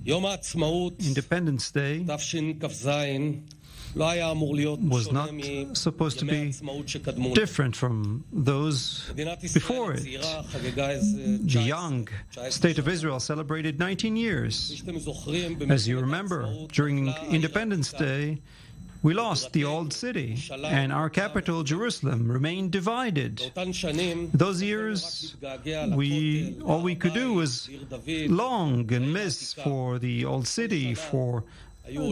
Independence Day was not supposed to be different from those before it. The young State of Israel celebrated 19 years. As you remember, during Independence Day, we lost the old city, and our capital, Jerusalem, remained divided. Those years, all we could do was long and miss for the old city, for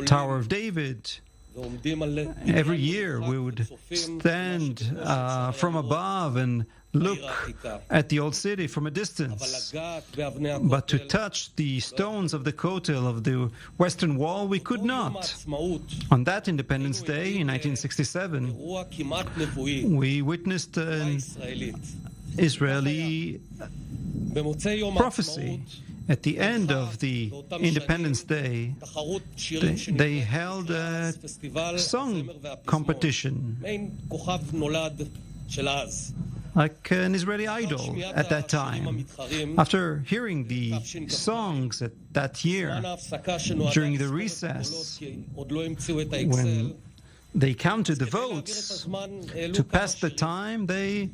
Tower of David. Every year we would stand from above and look at the old city from a distance. But to touch the stones of the Kotel, of the Western Wall, we could not. On that Independence Day in 1967, we witnessed an Israeli prophecy. At the end of the Independence Day, they held a song competition, like an Israeli idol at that time. After hearing the songs at that year, during the recess, when they counted the votes, to pass the time, they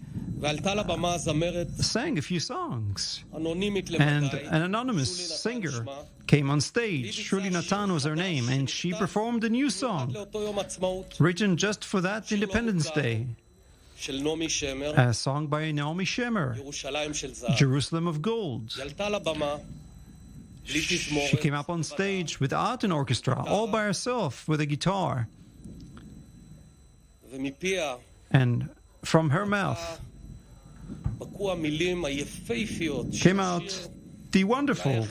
sang a few songs. And an anonymous singer came on stage. Shuli Natan was her name, and she performed a new song, written just for that Independence Day. A song by Naomi Shemer, Jerusalem of Gold. She came up on stage without an orchestra, all by herself with a guitar. And from her mouth came out the wonderful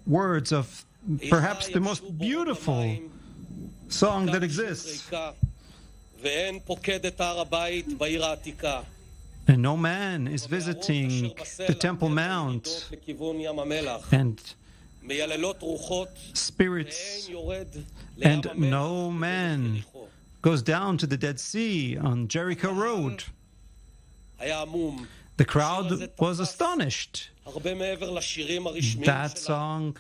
words of perhaps the most beautiful song that exists. And no man is visiting the Temple Mount, and spirits, and no man goes down to the Dead Sea on Jericho Road. The crowd was astonished. That song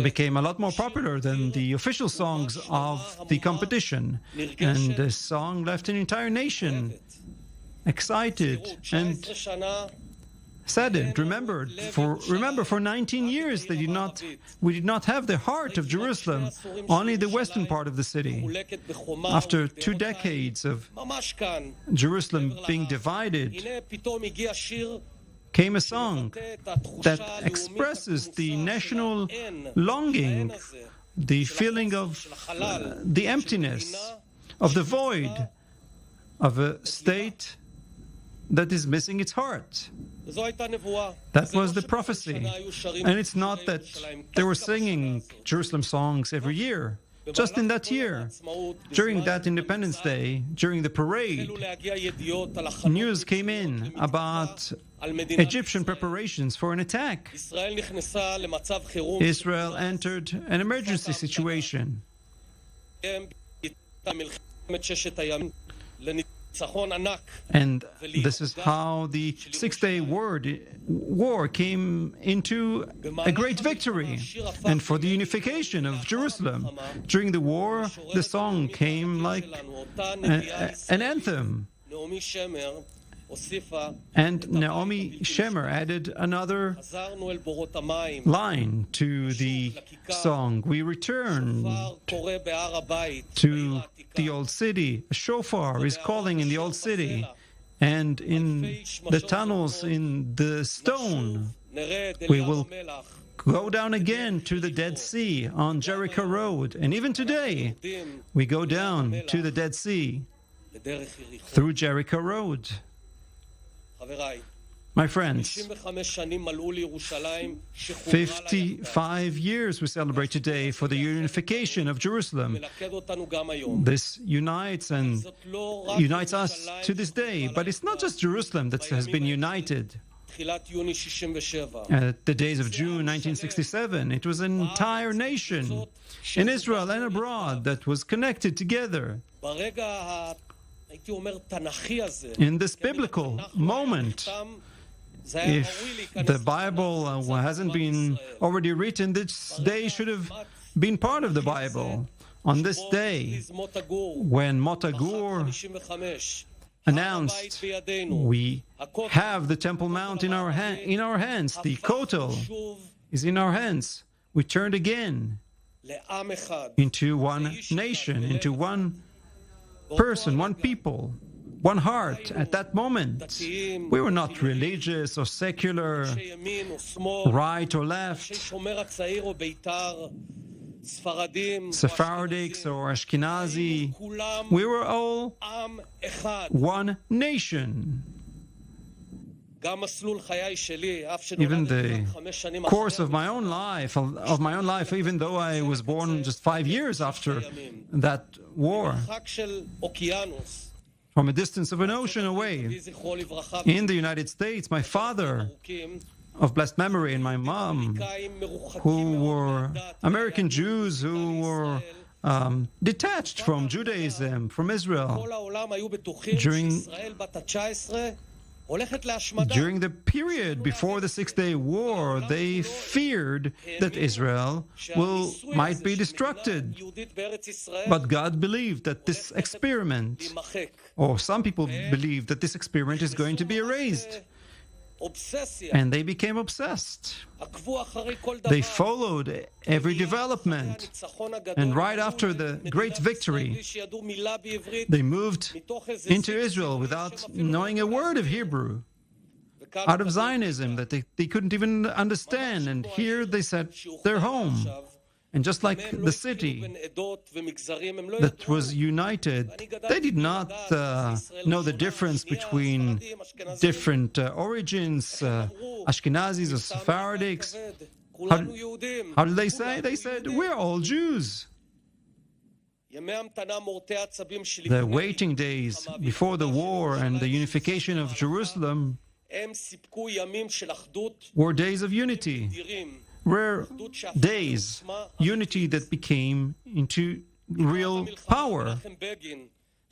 became a lot more popular than the official songs of the competition. And the song left an entire nation excited and saddened. Remember, for 19 years we did not have the heart of Jerusalem, only the western part of the city. After 2 decades of Jerusalem being divided, came a song that expresses the national longing, the feeling of the emptiness, of the void, of a state that is missing its heart. That was the prophecy. And it's not that they were singing Jerusalem songs every year. Just in that year, during that Independence Day, during the parade, news came in about Egyptian preparations for an attack. Israel entered an emergency situation. And this is how the Six-Day War came into a great victory, and for the unification of Jerusalem. During the war, the song came like an anthem. And Naomi Shemer added another line to the song. We returned to the old city. A shofar is calling in the old city. And in the tunnels in the stone, we will go down again to the Dead Sea on Jericho Road. And even today, we go down to the Dead Sea through Jericho Road. My friends, 55 years we celebrate today for the unification of Jerusalem. This unites us to this day. But it's not just Jerusalem that has been united. At the days of June 1967, it was an entire nation in Israel and abroad that was connected together. In this biblical moment, If the Bible hasn't been already written, this day should have been part of the Bible. On this day, when Mota Gur announced, we have the Temple Mount in our hands, the Kotel is in our hands. We turned again into one nation, into one person, one people, one heart. At that moment, we were not religious or secular, right or left, Sephardics or Ashkenazi. We were all one nation. Even the course of my own life, even though I was born just 5 years after that war, from a distance of an ocean away, in the United States, my father of blessed memory and my mom, who were American Jews who were detached from Judaism, from Israel, during the period before the Six-Day War, they feared that Israel might be destructed. But God believed that this experiment, or some people believe that this experiment is going to be erased. And they became obsessed. They followed every development. And right after the great victory, they moved into Israel without knowing a word of Hebrew, out of Zionism that they couldn't even understand. And here they said they're home. And just like the city that was united, they did not know the difference between different origins, Ashkenazis or Sephardics. How did they say? They said, we're all Jews. The waiting days before the war and the unification of Jerusalem were days of unity. Rare days, unity that became into real power.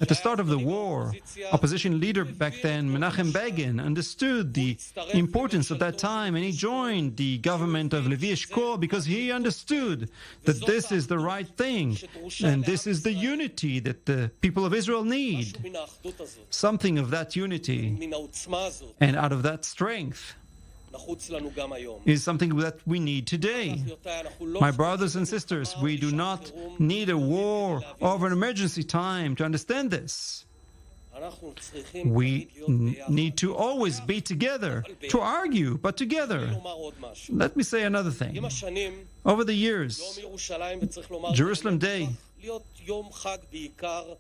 At the start of the war, opposition leader back then, Menachem Begin, understood the importance of that time, and he joined the government of Levi Eshkol because he understood that this is the right thing, and this is the unity that the people of Israel need. Something of that unity, and out of that strength, is something that we need today. My brothers and sisters, we do not need a war or an emergency time to understand this. We need to always be together, to argue, but together. Let me say another thing. Over the years, Jerusalem Day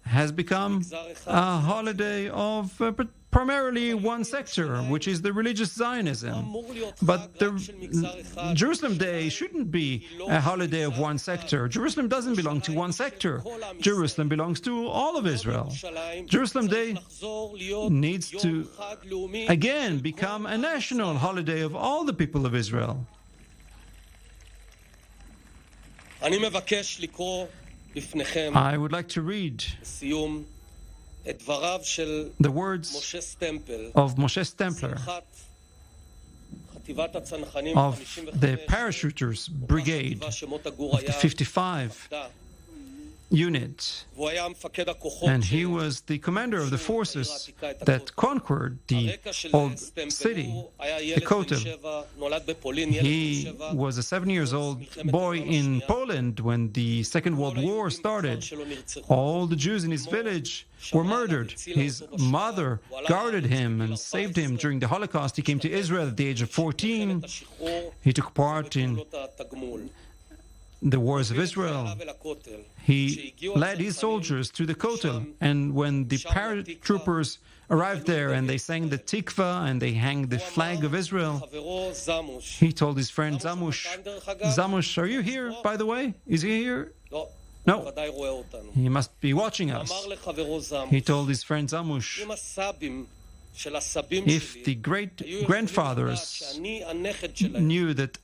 has become a holiday of primarily one sector, which is the religious Zionism. But the Jerusalem Day shouldn't be a holiday of one sector. Jerusalem doesn't belong to one sector. Jerusalem belongs to all of Israel. Jerusalem Day needs to, again, become a national holiday of all the people of Israel. I would like to read the words of Moshe Stempler of the parachuters brigade of the 55 unit, and he was the commander of the forces that conquered the old city, the Kotel. He was a 7-year-old boy in Poland when the Second World War started. All the Jews in his village were murdered. His mother guarded him and saved him during the Holocaust. He came to Israel at the age of 14. He took part in the wars of Israel. He led his soldiers to the Kotel, and when the paratroopers arrived there and they sang the Tikva and they hanged the flag of Israel, he told his friend Zamush, "Zamush, are you here, by the way? Is he here?" No. He must be watching us. He told his friend Zamush, if the great-grandfathers knew that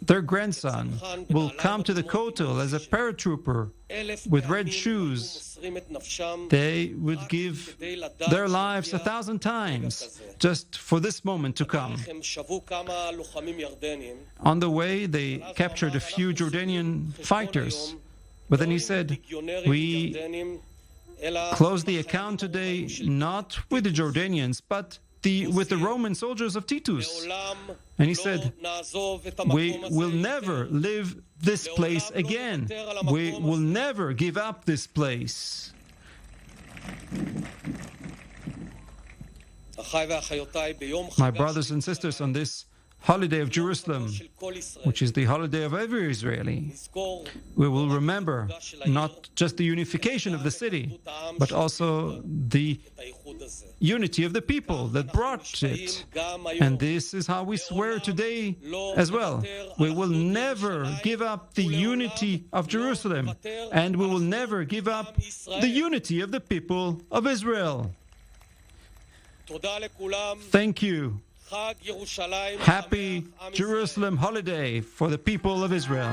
their grandson, will come to the Kotel as a paratrooper with red shoes, they would give their lives 1,000 times just for this moment to come. On the way, they captured a few Jordanian fighters. But then he said, we close the account today not with the Jordanians, but with the Roman soldiers of Titus. And he said, we will never leave this place again. We will never give up this place. My brothers and sisters, on this holiday of Jerusalem, which is the holiday of every Israeli, we will remember not just the unification of the city, but also the unity of the people that brought it. And this is how we swear today as well. We will never give up the unity of Jerusalem, and we will never give up the unity of the people of Israel. Thank you. Happy Jerusalem holiday for the people of Israel.